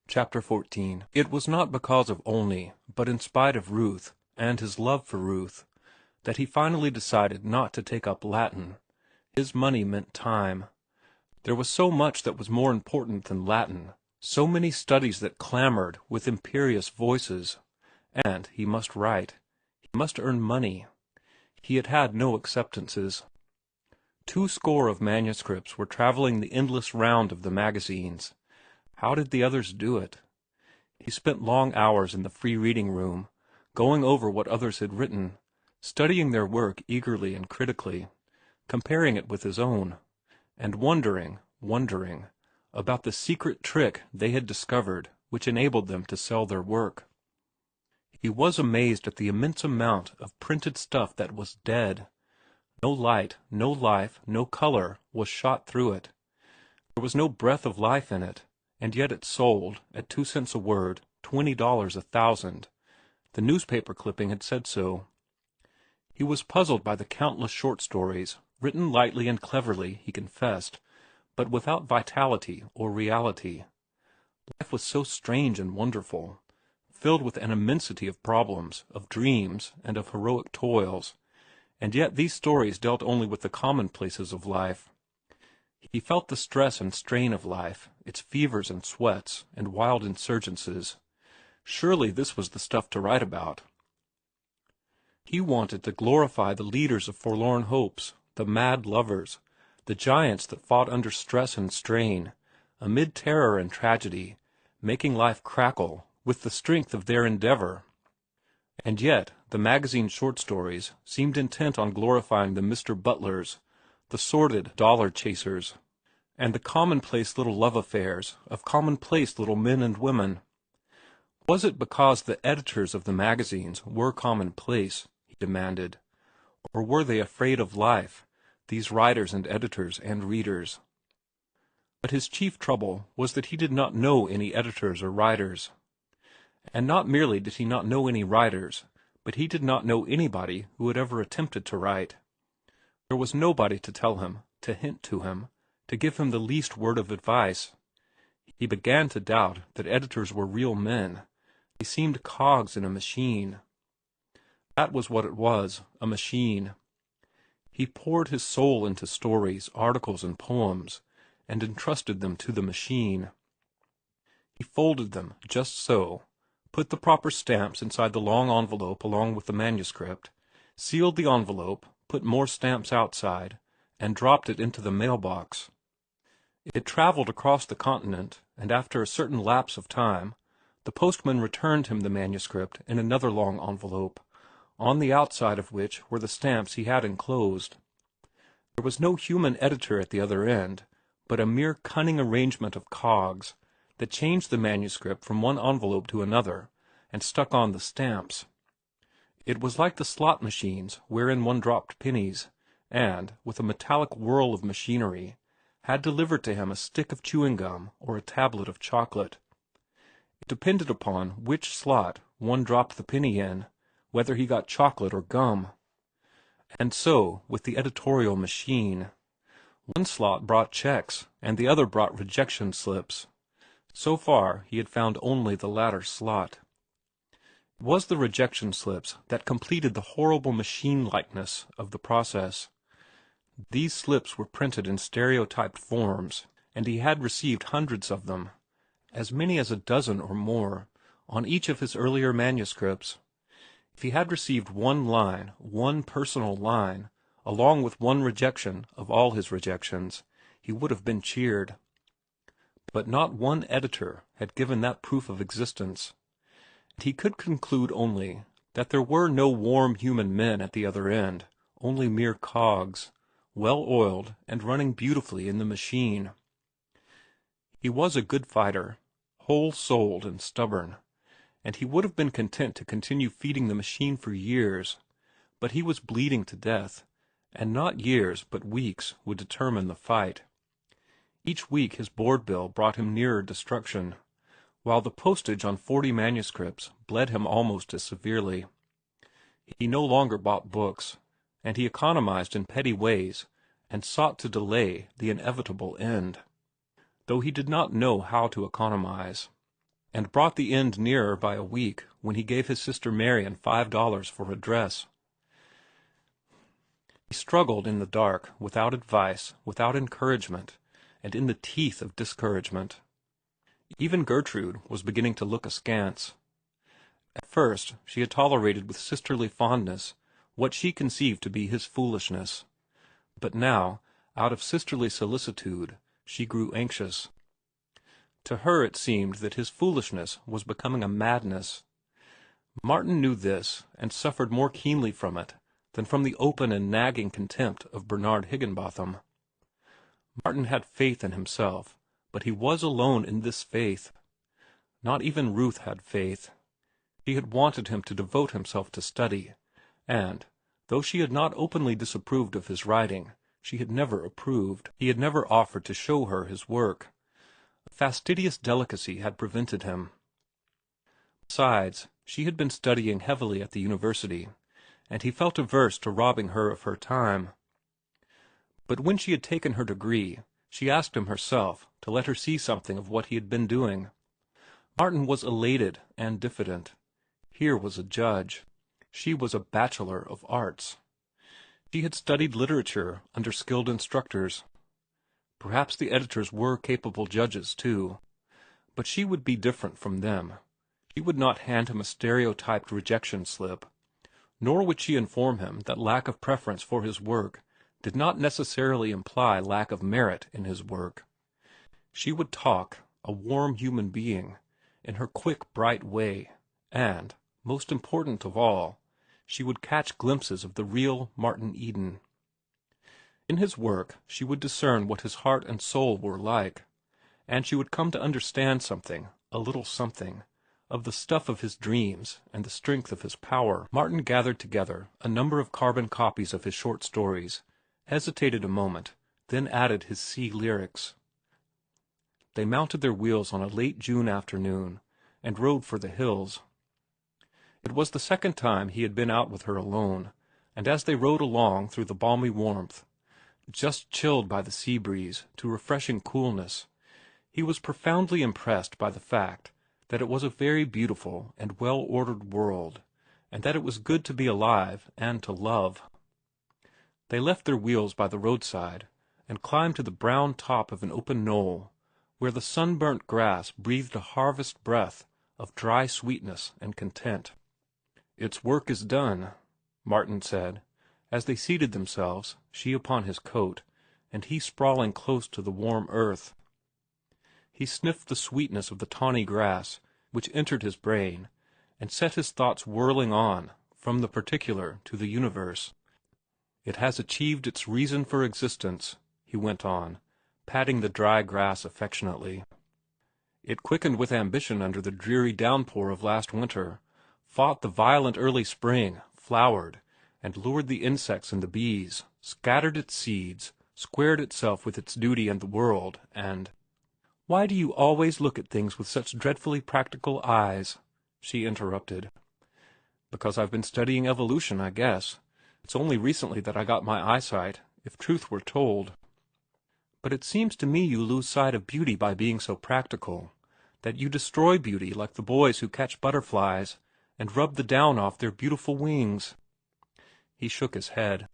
Chapter 14. It was not because of Olney, but in spite of Ruth, and his love for Ruth, that he finally decided not to take up Latin. His money meant time. There was so much that was more important than Latin, so many studies that clamored with imperious voices. And he must write. He must earn money. He had had no acceptances. 20 of manuscripts were traveling the endless round of the magazines. How did the others do it? He spent long hours in the free reading room, going over what others had written, studying their work eagerly and critically, comparing it with his own, and wondering about the secret trick they had discovered which enabled them to sell their work. He was amazed at the immense amount of printed stuff that was dead. No light, no life, no color was shot through it. There was no breath of life in it. And yet it sold, at 2 cents a word, $20 1,000. The newspaper clipping had said so. He was puzzled by the countless short stories, written lightly and cleverly, he confessed, but without vitality or reality. Life was so strange and wonderful, filled with an immensity of problems, of dreams, and of heroic toils, and yet these stories dealt only with the commonplaces of life. He felt the stress and strain of life, its fevers and sweats, and wild insurgences. Surely this was the stuff to write about. He wanted to glorify the leaders of forlorn hopes, the mad lovers, the giants that fought under stress and strain, amid terror and tragedy, making life crackle with the strength of their endeavor. And yet the magazine short stories seemed intent on glorifying the Mr. Butlers, the sordid dollar chasers, and the commonplace little love affairs of commonplace little men and women. Was it because the editors of the magazines were commonplace, he demanded, or were they afraid of life, these writers and editors and readers? But his chief trouble was that he did not know any editors or writers. And not merely did he not know any writers, but he did not know anybody who had ever attempted to write. There was nobody to tell him, to hint to him, to give him the least word of advice. He began to doubt that editors were real men. They seemed cogs in a machine. That was what it was, a machine. He poured his soul into stories, articles, and poems, and entrusted them to the machine. He folded them just so, put the proper stamps inside the long envelope along with the manuscript, sealed the envelope, put more stamps outside, and dropped it into the mailbox. It traveled across the continent, and after a certain lapse of time, the postman returned him the manuscript in another long envelope, on the outside of which were the stamps he had enclosed. There was no human editor at the other end, but a mere cunning arrangement of cogs that changed the manuscript from one envelope to another, and stuck on the stamps. It was like the slot machines wherein one dropped pennies, and, with a metallic whirl of machinery, had delivered to him a stick of chewing gum or a tablet of chocolate. It depended upon which slot one dropped the penny in, whether he got chocolate or gum. And so with the editorial machine. One slot brought checks, and the other brought rejection slips. So far he had found only the latter slot. It was the rejection slips that completed the horrible machine-likeness of the process. These slips were printed in stereotyped forms, and he had received hundreds of them, as many as a dozen or more, on each of his earlier manuscripts. If he had received one line, one personal line, along with one rejection of all his rejections, he would have been cheered. But not one editor had given that proof of existence. He could conclude only that there were no warm human men at the other end, only mere cogs, well-oiled and running beautifully in the machine. He was a good fighter, whole-souled and stubborn, and he would have been content to continue feeding the machine for years, but he was bleeding to death, and not years but weeks would determine the fight. Each week his board bill brought him nearer destruction, while the postage on 40 manuscripts bled him almost as severely. He no longer bought books, and he economized in petty ways and sought to delay the inevitable end, though he did not know how to economize. and brought the end nearer by a week when he gave his sister Marian $5 for a dress. He struggled in the dark, without advice, without encouragement, and in the teeth of discouragement. Even Gertrude was beginning to look askance. At first she had tolerated with sisterly fondness what she conceived to be his foolishness, but now, out of sisterly solicitude, she grew anxious. To her it seemed that his foolishness was becoming a madness. Martin knew this, and suffered more keenly from it than from the open and nagging contempt of Bernard Higginbotham. Martin had faith in himself, but he was alone in this faith. Not even Ruth had faith. She had wanted him to devote himself to study, and, though she had not openly disapproved of his writing, she had never approved. He had never offered to show her his work. A fastidious delicacy had prevented him. Besides, she had been studying heavily at the university, and he felt averse to robbing her of her time. But when she had taken her degree, she asked him herself to let her see something of what he had been doing. Martin was elated and diffident. Here was a judge. She was a bachelor of arts. She had studied literature under skilled instructors. Perhaps the editors were capable judges, too. But she would be different from them. She would not hand him a stereotyped rejection slip, nor would she inform him that lack of preference for his work did not necessarily imply lack of merit in his work. She would talk, a warm human being, in her quick, bright way, and, most important of all, she would catch glimpses of the real Martin Eden. In his work she would discern what his heart and soul were like, and she would come to understand something, a little something, of the stuff of his dreams and the strength of his power. Martin gathered together a number of carbon copies of his short stories, hesitated a moment, then added his sea lyrics. They mounted their wheels on a late June afternoon and rode for the hills. It was the second time he had been out with her alone, and as they rode along through the balmy warmth, just chilled by the sea breeze to refreshing coolness, he was profoundly impressed by the fact that it was a very beautiful and well-ordered world, and that it was good to be alive and to love. They left their wheels by the roadside and climbed to the brown top of an open knoll, where the sunburnt grass breathed a harvest breath of dry sweetness and content. "Its work is done," Martin said, as they seated themselves, she upon his coat, and he sprawling close to the warm earth. He sniffed the sweetness of the tawny grass, which entered his brain, and set his thoughts whirling on from the particular to the universe. "It has achieved its reason for existence," he went on, patting the dry grass affectionately. "It quickened with ambition under the dreary downpour of last winter, fought the violent early spring, flowered, and lured the insects and the bees, scattered its seeds, squared itself with its duty and the world, and—" "Why do you always look at things with such dreadfully practical eyes?" she interrupted. "Because I've been studying evolution, I guess. It's only recently that I got my eyesight, if truth were told." "But it seems to me you lose sight of beauty by being so practical, that you destroy beauty like the boys who catch butterflies and rub the down off their beautiful wings." He shook his head.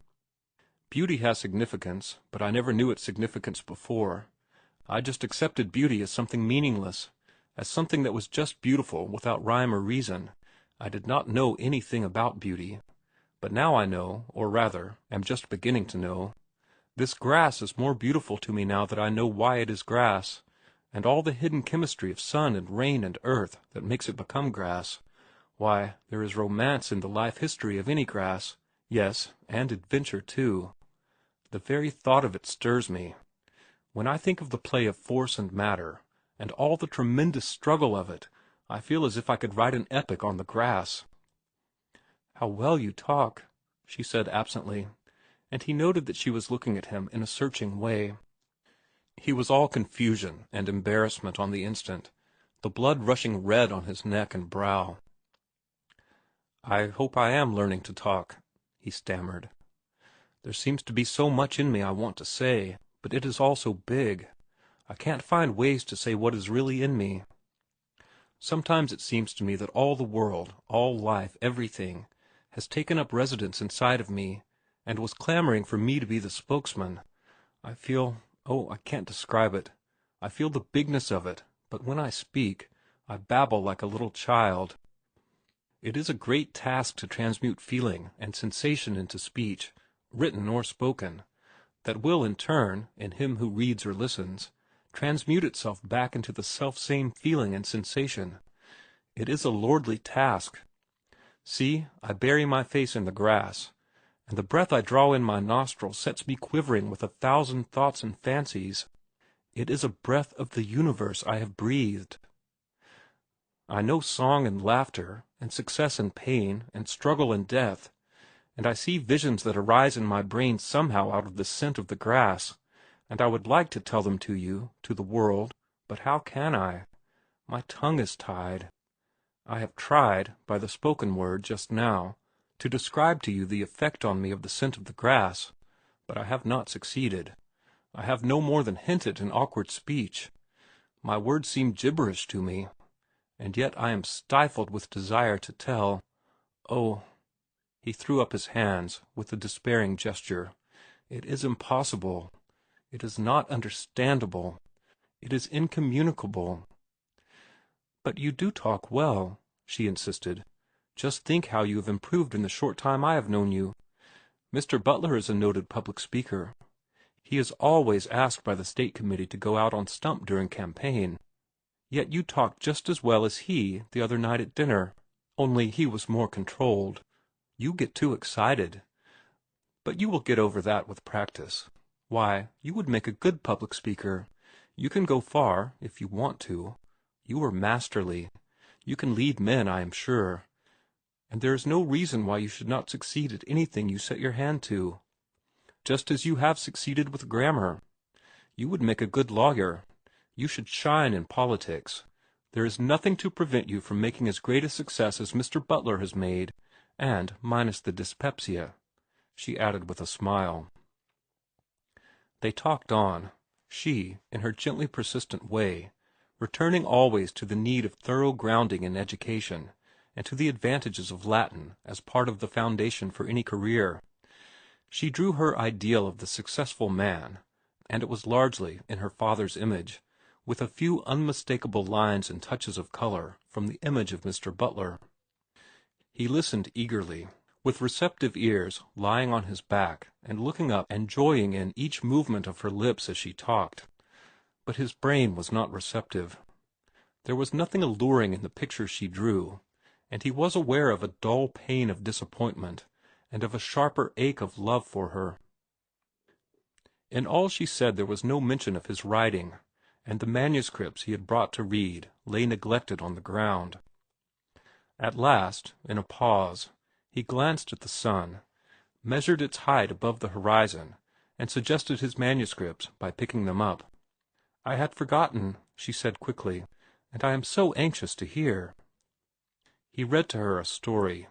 "Beauty has significance, but I never knew its significance before. I just accepted beauty as something meaningless, as something that was just beautiful without rhyme or reason. I did not know anything about beauty. But now I know, or rather, am just beginning to know. This grass is more beautiful to me now that I know why it is grass, and all the hidden chemistry of sun and rain and earth that makes it become grass. Why, there is romance in the life history of any grass, yes, and adventure too. The very thought of it stirs me. When I think of the play of force and matter, and all the tremendous struggle of it, I feel as if I could write an epic on the grass." "How well you talk," she said absently, and he noted that she was looking at him in a searching way. He was all confusion and embarrassment on the instant, the blood rushing red on his neck and brow. "I hope I am learning to talk," he stammered. "There seems to be so much in me I want to say, but it is all so big. I can't find ways to say what is really in me." Sometimes it seems to me that all the world, all life, everything, has taken up residence inside of me, and was clamoring for me to be the spokesman. I feel, oh, I can't describe it. I feel the bigness of it, but when I speak, I babble like a little child. It is a great task to transmute feeling and sensation into speech, written or spoken, that will in turn, in him who reads or listens, transmute itself back into the self-same feeling and sensation. It is a lordly task. See, I bury my face in the grass, and the breath I draw in my nostrils sets me quivering with 1,000 thoughts and fancies. It is a breath of the universe I have breathed. I know song and laughter, and success and pain, and struggle and death, and I see visions that arise in my brain somehow out of the scent of the grass, and I would like to tell them to you, to the world, but how can I? My tongue is tied. I have tried, by the spoken word just now, to describe to you the effect on me of the scent of the grass, but I have not succeeded. I have no more than hinted in awkward speech. My words seem gibberish to me, and yet I am stifled with desire to tell. Oh, he threw up his hands with a despairing gesture. It is impossible. It is not understandable. It is incommunicable. But you do talk well, she insisted. Just think how you have improved in the short time I have known you. Mr. Butler is a noted public speaker. He is always asked by the State Committee to go out on stump during campaign. Yet you talked just as well as he the other night at dinner, only he was more controlled. You get too excited. But you will get over that with practice. Why, you would make a good public speaker. You can go far, if you want to. You are masterly. You can lead men, I am sure. And there is no reason why you should not succeed at anything you set your hand to. Just as you have succeeded with grammar. You would make a good lawyer. You should shine in politics. There is nothing to prevent you from making as great a success as Mr. Butler has made, and minus the dyspepsia, she added with a smile. They talked on, she, in her gently persistent way, returning always to the need of thorough grounding in education, and to the advantages of Latin as part of the foundation for any career. She drew her ideal of the successful man, and it was largely in her father's image, with a few unmistakable lines and touches of color from the image of Mr. Butler. He listened eagerly, with receptive ears lying on his back and looking up and joying in each movement of her lips as she talked. But his brain was not receptive. There was nothing alluring in the picture she drew, and he was aware of a dull pain of disappointment and of a sharper ache of love for her. In all she said there was no mention of his writing, and the manuscripts he had brought to read lay neglected on the ground. At last, in a pause, he glanced at the sun, measured its height above the horizon, and suggested his manuscripts by picking them up. "I had forgotten," she said quickly, "and I am so anxious to hear." He read to her a story,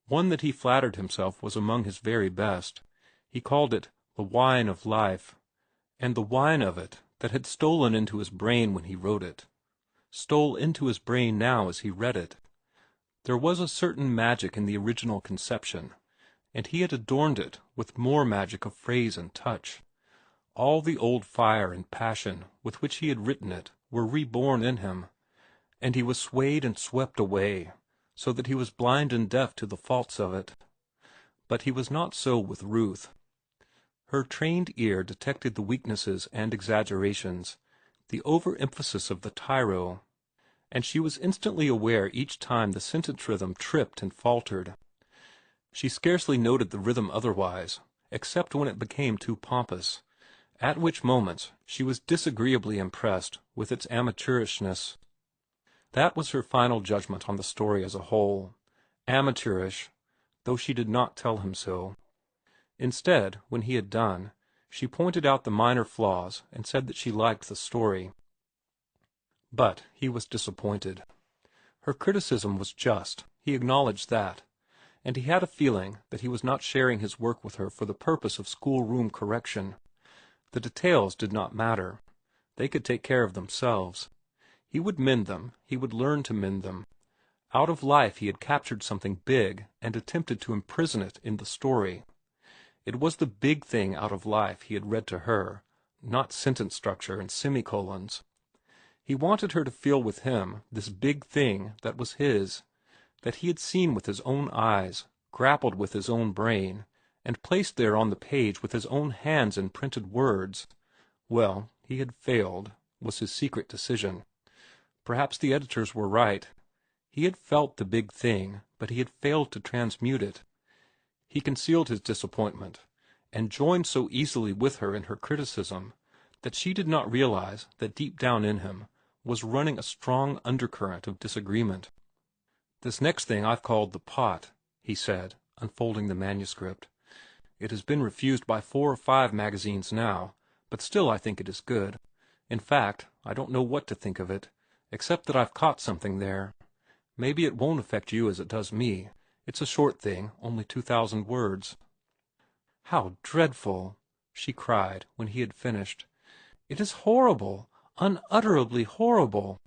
one that he flattered himself was among his very best. He called it The Wine of Life, and the wine of it, that had stolen into his brain when he wrote it, stole into his brain now as he read it. There was a certain magic in the original conception, and he had adorned it with more magic of phrase and touch. All the old fire and passion with which he had written it were reborn in him, and he was swayed and swept away, so that he was blind and deaf to the faults of it. But he was not so with Ruth. Her trained ear detected the weaknesses and exaggerations, the over-emphasis of the tyro, and she was instantly aware each time the sentence rhythm tripped and faltered. She scarcely noted the rhythm otherwise, except when it became too pompous, at which moments she was disagreeably impressed with its amateurishness. That was her final judgment on the story as a whole, amateurish, though she did not tell him so. Instead, when he had done, she pointed out the minor flaws and said that she liked the story. But he was disappointed. Her criticism was just, he acknowledged that, and he had a feeling that he was not sharing his work with her for the purpose of schoolroom correction. The details did not matter. They could take care of themselves. He would mend them. He would learn to mend them. Out of life he had captured something big and attempted to imprison it in the story. It was the big thing out of life he had read to her, not sentence structure and semicolons. He wanted her to feel with him this big thing that was his, that he had seen with his own eyes, grappled with his own brain, and placed there on the page with his own hands in printed words. Well, he had failed, was his secret decision. Perhaps the editors were right. He had felt the big thing, but he had failed to transmute it. He concealed his disappointment, and joined so easily with her in her criticism that she did not realize that deep down in him was running a strong undercurrent of disagreement. "This next thing I've called The Pot," he said, unfolding the manuscript. "It has been refused by 4 or 5 magazines now, but still I think it is good. In fact, I don't know what to think of it, except that I've caught something there. Maybe it won't affect you as it does me. It's a short thing, only 2,000 words. "How dreadful!" she cried when he had finished. "It is horrible, unutterably horrible."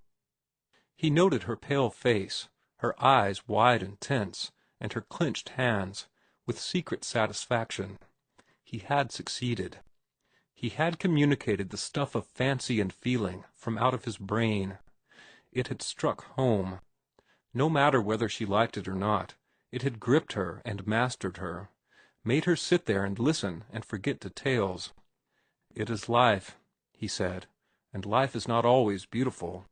He noted her pale face, her eyes wide and tense, and her clenched hands, with secret satisfaction. He had succeeded. He had communicated the stuff of fancy and feeling from out of his brain. It had struck home. No matter whether she liked it or not, it had gripped her and mastered her, made her sit there and listen and forget details. "It is life," he said, "and life is not always beautiful.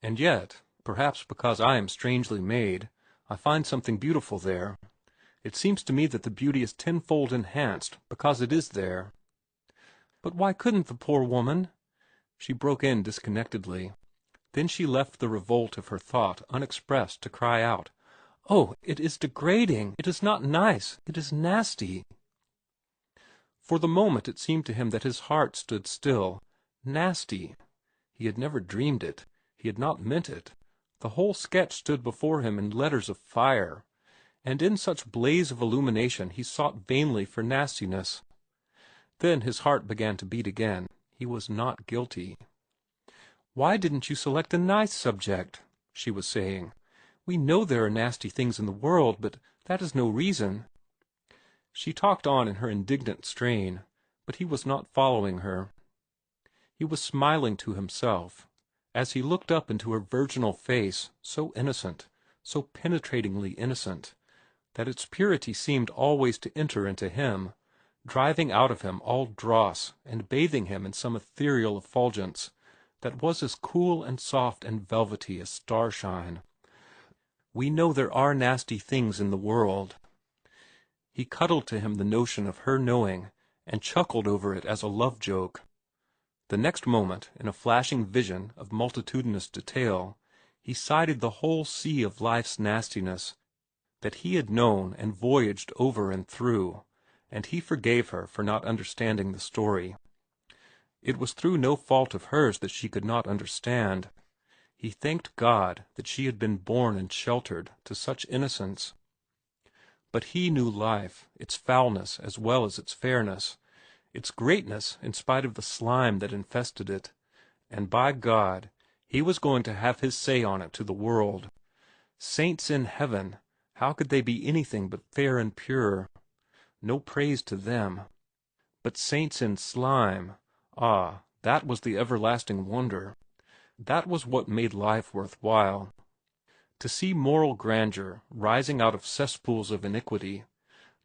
And yet, perhaps because I am strangely made, I find something beautiful there. It seems to me that the beauty is tenfold enhanced because it is there." "But why couldn't the poor woman—" She broke in disconnectedly. Then she left the revolt of her thought unexpressed to cry out, "Oh, it is degrading! It is not nice! It is nasty!" For the moment it seemed to him that his heart stood still. Nasty! He had never dreamed it. He had not meant it. The whole sketch stood before him in letters of fire, and in such blaze of illumination he sought vainly for nastiness. Then his heart began to beat again. He was not guilty. "Why didn't you select a nice subject?" she was saying. "We know there are nasty things in the world, but that is no reason." She talked on in her indignant strain, but he was not following her. He was smiling to himself, as he looked up into her virginal face, so innocent, so penetratingly innocent, that its purity seemed always to enter into him, driving out of him all dross and bathing him in some ethereal effulgence that was as cool and soft and velvety as starshine. "We know there are nasty things in the world." He cuddled to him the notion of her knowing, and chuckled over it as a love joke. The next moment, in a flashing vision of multitudinous detail, he sighted the whole sea of life's nastiness that he had known and voyaged over and through, and he forgave her for not understanding the story. It was through no fault of hers that she could not understand. He thanked God that she had been born and sheltered to such innocence. But he knew life, its foulness as well as its fairness, its greatness in spite of the slime that infested it, and by God, he was going to have his say on it to the world. Saints in heaven, how could they be anything but fair and pure? No praise to them. But saints in slime, ah, that was the everlasting wonder. That was what made life worth while. To see moral grandeur rising out of cesspools of iniquity,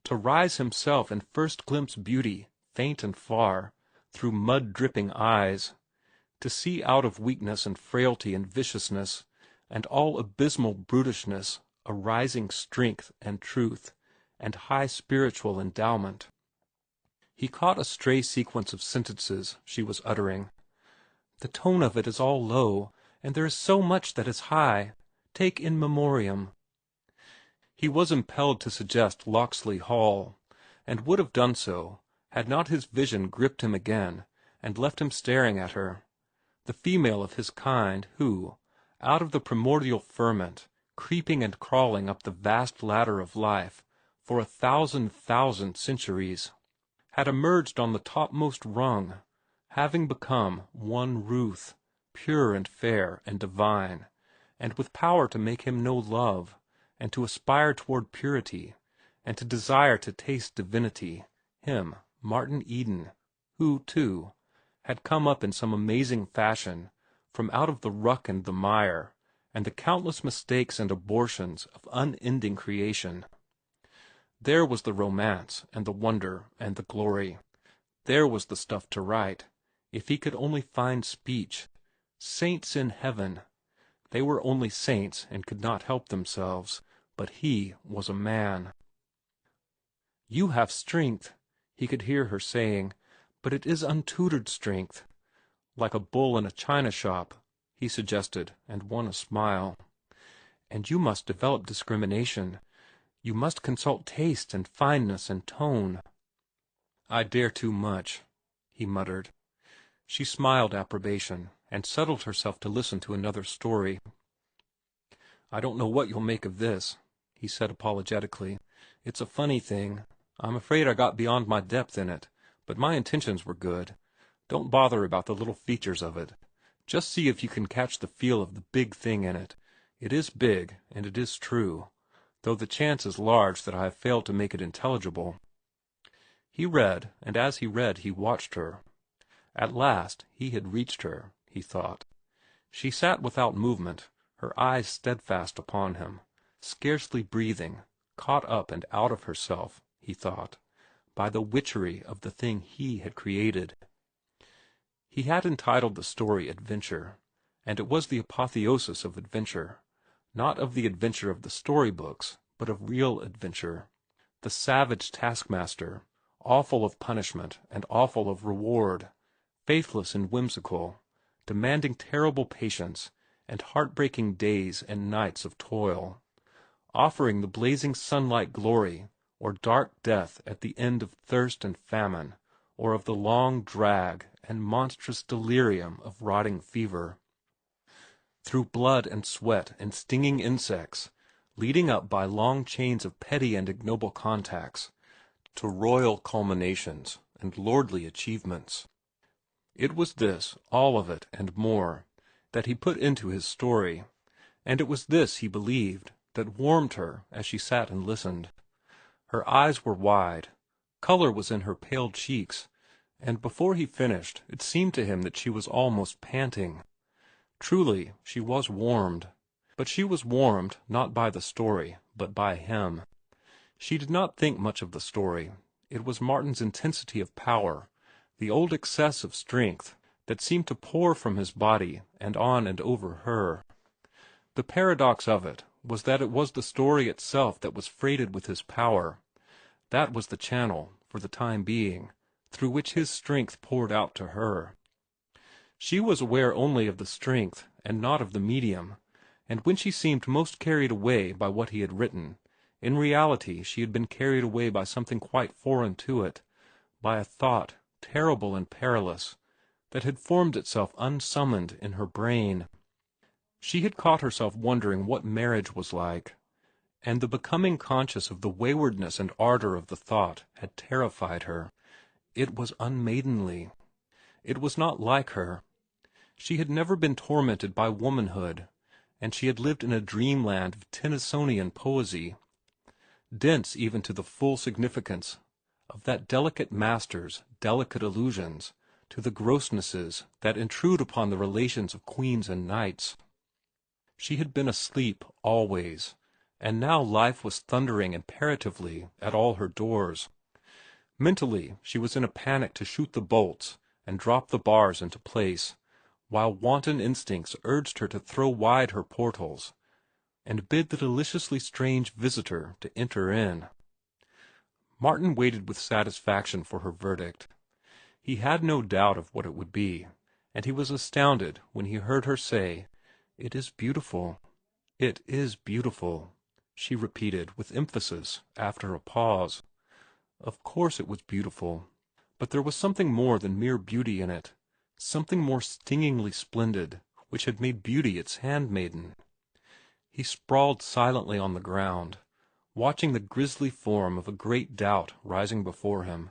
to rise himself and first glimpse beauty, faint and far, through mud-dripping eyes, to see out of weakness and frailty and viciousness, and all abysmal brutishness, a rising strength and truth, and high spiritual endowment. He caught a stray sequence of sentences she was uttering. "The tone of it is all low, and there is so much that is high. Take In Memoriam." He was impelled to suggest Locksley Hall, and would have done so, had not his vision gripped him again and left him staring at her, the female of his kind who, out of the primordial ferment, creeping and crawling up the vast ladder of life for 1,000,000 centuries, had emerged on the topmost rung, having become one Ruth, pure and fair and divine, and with power to make him know love, and to aspire toward purity, and to desire to taste divinity, him, Martin Eden, who, too, had come up in some amazing fashion from out of the ruck and the mire, and the countless mistakes and abortions of unending creation. There was the romance, and the wonder, and the glory. There was the stuff to write, if he could only find speech. Saints in heaven! They were only saints and could not help themselves, but he was a man. "You have strength," he could hear her saying, "but it is untutored strength." "Like a bull in a china shop," he suggested, and won a smile. "And you must develop discrimination. You must consult taste and fineness and tone." "I dare too much," he muttered. She smiled approbation, and settled herself to listen to another story. "I don't know what you'll make of this," he said apologetically. "It's a funny thing. I'm afraid I got beyond my depth in it, but my intentions were good. Don't bother about the little features of it. Just see if you can catch the feel of the big thing in it. It is big, and it is true, though the chance is large that I have failed to make it intelligible." He read, and as he read he watched her. At last he had reached her, he thought. She sat without movement, her eyes steadfast upon him, scarcely breathing, caught up and out of herself, he thought, by the witchery of the thing he had created. He had entitled the story Adventure, and it was the apotheosis of adventure, not of the adventure of the story-books, but of real adventure. The savage taskmaster, awful of punishment and awful of reward, faithless and whimsical, demanding terrible patience and heartbreaking days and nights of toil, offering the blazing sunlight glory or dark death at the end of thirst and famine, or of the long drag and monstrous delirium of rotting fever. Through blood and sweat and stinging insects, leading up by long chains of petty and ignoble contacts, to royal culminations and lordly achievements. It was this, all of it and more, that he put into his story, and it was this, he believed, that warmed her as she sat and listened. Her eyes were wide, color was in her pale cheeks, and before he finished it seemed to him that she was almost panting. Truly, she was warmed, but she was warmed not by the story, but by him. She did not think much of the story. It was Martin's intensity of power, the old excess of strength, that seemed to pour from his body and on and over her. The paradox of it was that it was the story itself that was freighted with his power. That was the channel, for the time being, through which his strength poured out to her. She was aware only of the strength and not of the medium, and when she seemed most carried away by what he had written, in reality she had been carried away by something quite foreign to it, by a thought, terrible and perilous, that had formed itself unsummoned in her brain. She had caught herself wondering what marriage was like, and the becoming conscious of the waywardness and ardor of the thought had terrified her. It was unmaidenly. It was not like her. She had never been tormented by womanhood, and she had lived in a dreamland of Tennysonian poesy, dense even to the full significance of that delicate master's delicate allusions to the grossnesses that intrude upon the relations of queens and knights. She had been asleep always, and now life was thundering imperatively at all her doors. Mentally, she was in a panic to shoot the bolts and drop the bars into place, while wanton instincts urged her to throw wide her portals and bid the deliciously strange visitor to enter in. Martin waited with satisfaction for her verdict. He had no doubt of what it would be, and he was astounded when he heard her say, "It is beautiful. It is beautiful," she repeated with emphasis after a pause. Of course it was beautiful, but there was something more than mere beauty in it, something more stingingly splendid, which had made beauty its handmaiden. He sprawled silently on the ground, watching the grisly form of a great doubt rising before him.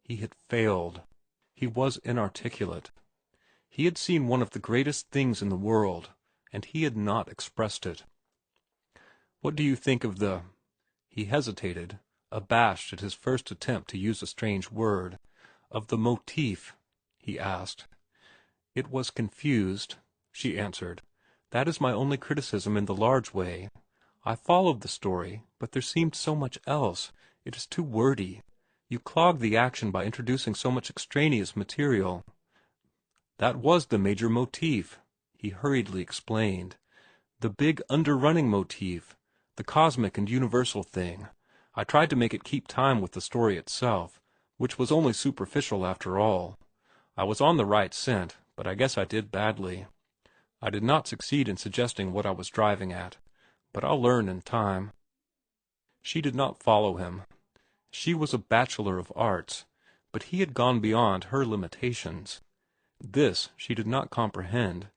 He had failed. He was inarticulate. He had seen one of the greatest things in the world, and he had not expressed it. "What do you think of the—" He hesitated, abashed at his first attempt to use a strange word. "Of the motif?" he asked. "It was confused," she answered. "That is my only criticism in the large way. I followed the story, but there seemed so much else. It is too wordy. You clog the action by introducing so much extraneous material." "That was the major motif," he hurriedly explained. "The big underrunning motif, the cosmic and universal thing. I tried to make it keep time with the story itself, which was only superficial after all. I was on the right scent, but I guess I did badly. I did not succeed in suggesting what I was driving at, but I'll learn in time." She did not follow him. She was a bachelor of arts, but he had gone beyond her limitations. This she did not comprehend,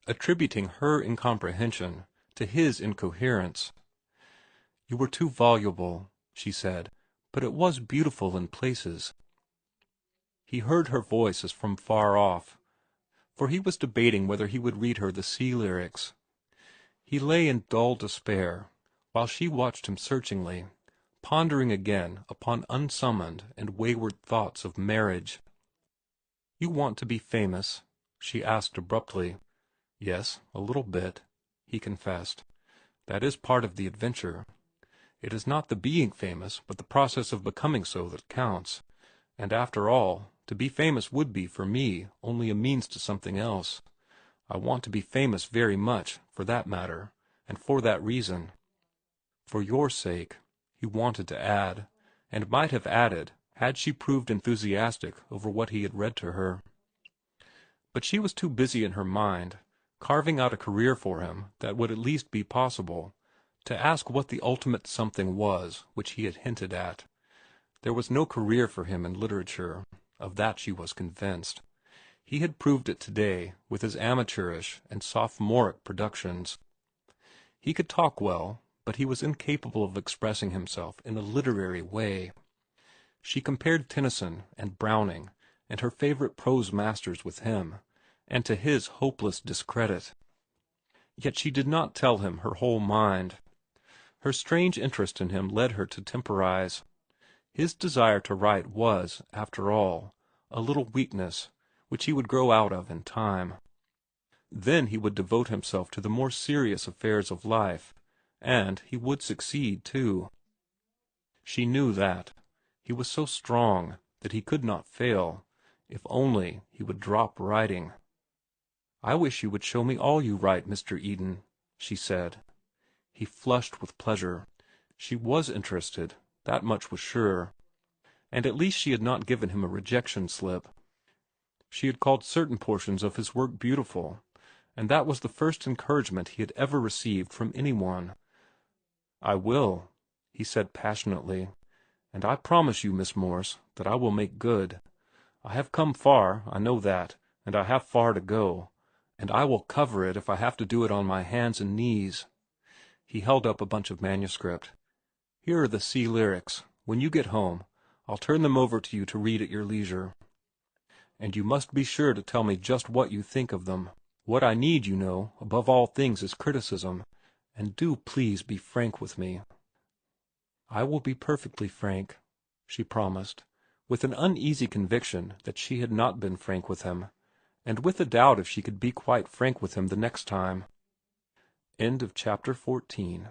attributing her incomprehension to his incoherence. "You were too voluble," she said, "but it was beautiful in places." He heard her voice as from far off, for he was debating whether he would read her the sea lyrics. He lay in dull despair, while she watched him searchingly, pondering again upon unsummoned and wayward thoughts of marriage. "You want to be famous?" she asked abruptly. "Yes, a little bit," he confessed. "That is part of the adventure. It is not the being famous, but the process of becoming so that counts. And after all, to be famous would be, for me, only a means to something else. I want to be famous very much, for that matter, and for that reason." "For your sake," he wanted to add, and might have added had she proved enthusiastic over what he had read to her. But she was too busy in her mind, carving out a career for him that would at least be possible, to ask what the ultimate something was which he had hinted at. There was no career for him in literature. Of that she was convinced. He had proved it today with his amateurish and sophomoric productions. He could talk well, but he was incapable of expressing himself in a literary way. She compared Tennyson and Browning and her favorite prose masters with him, and to his hopeless discredit. Yet she did not tell him her whole mind. Her strange interest in him led her to temporize. His desire to write was, after all, a little weakness, which he would grow out of in time. Then he would devote himself to the more serious affairs of life, and he would succeed, too. She knew that. He was so strong that he could not fail, if only he would drop writing. "I wish you would show me all you write, Mr. Eden," she said. He flushed with pleasure. She was interested, that much was sure. And at least she had not given him a rejection slip. She had called certain portions of his work beautiful, and that was the first encouragement he had ever received from anyone. "I will," he said passionately, "and I promise you, Miss Morse, that I will make good. I have come far, I know that, and I have far to go, and I will cover it if I have to do it on my hands and knees." He held up a bunch of manuscript. "Here are the sea lyrics. When you get home, I'll turn them over to you to read at your leisure. And you must be sure to tell me just what you think of them. What I need, you know, above all things is criticism, and do please be frank with me." "I will be perfectly frank," she promised, with an uneasy conviction that she had not been frank with him, and with a doubt if she could be quite frank with him the next time. End of chapter 14.